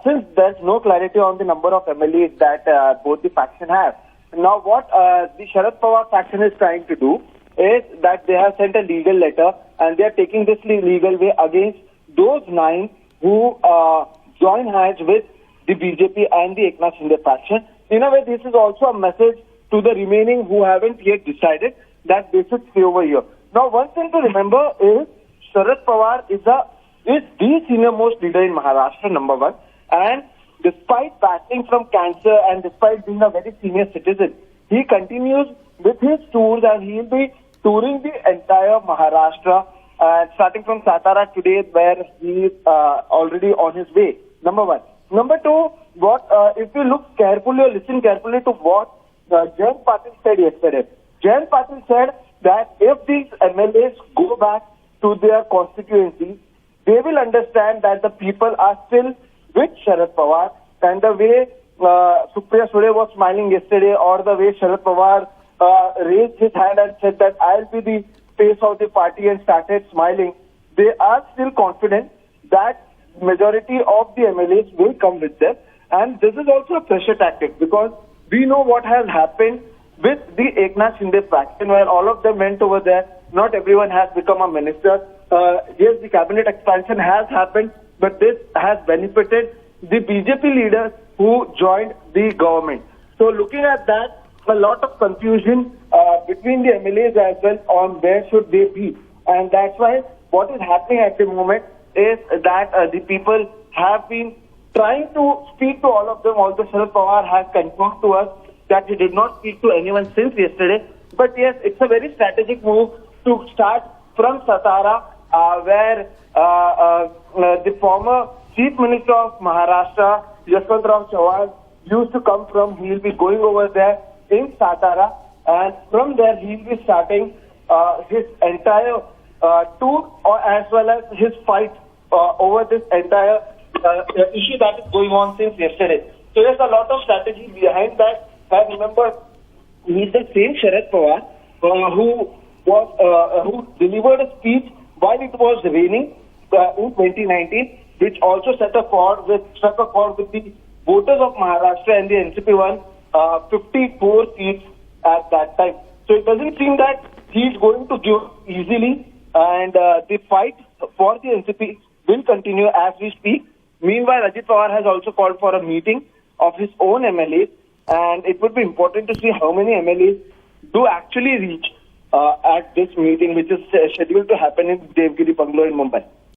since there's no clarity on the number of MLAs that both the faction have, now what the Sharad Pawar faction is trying to do is that they have sent a legal letter and they are taking this legal way against those 9 who join hands with the BJP and the Eknath Shinde faction. In a way, this is also a message to the remaining who haven't yet decided that they should stay over here. Now, one thing to remember is Sharad Pawar is the senior most leader in Maharashtra, number one, and despite passing from cancer and despite being a very senior citizen, he continues with his tours and he will be touring the entire Maharashtra, starting from Satara today, where he is already on his way. Number one. Number two, if you look carefully or listen carefully to what Jayant Patil said yesterday. Jayant Patil said that if these MLAs go back to their constituency, they will understand that the people are still with Sharad Pawar, and the way Supriya Sule was smiling yesterday, or the way Sharad Pawar raised his hand and said that I'll be the face of the party and started smiling, they are still confident that majority of the MLAs will come with them. And this is also a pressure tactic, because we know what has happened with the Eknath Shinde faction, where all of them went over there. Not everyone has become a minister. Yes, the cabinet expansion has happened, but this has benefited the BJP leaders who joined the government. So looking at that, a lot of confusion between the MLAs as well on where should they be. And that's why what is happening at the moment is that the people have been trying to speak to all of them. Although Sharad Pawar has confirmed to us that he did not speak to anyone since yesterday. But yes, it's a very strategic move to start from Satara, where the former Chief Minister of Maharashtra, Yashwantrao Chauhan, used to come from. He will be going over there in Satara, and from there he will be starting his entire tour, as well as his fight over this entire issue that is going on since yesterday. So there's a lot of strategy behind that. And remember, he's the same Sharad Pawar who delivered a speech while it was raining in 2019, which also struck a chord with the voters of Maharashtra, and the NCP won 54 seats at that time. So it doesn't seem that he's going to give easily, and the fight for the NCP will continue as we speak. Meanwhile, Ajit Pawar has also called for a meeting of his own MLAs, and it would be important to see how many MLAs do actually reach at this meeting, which is scheduled to happen in Devgiri Bungalow in Mumbai.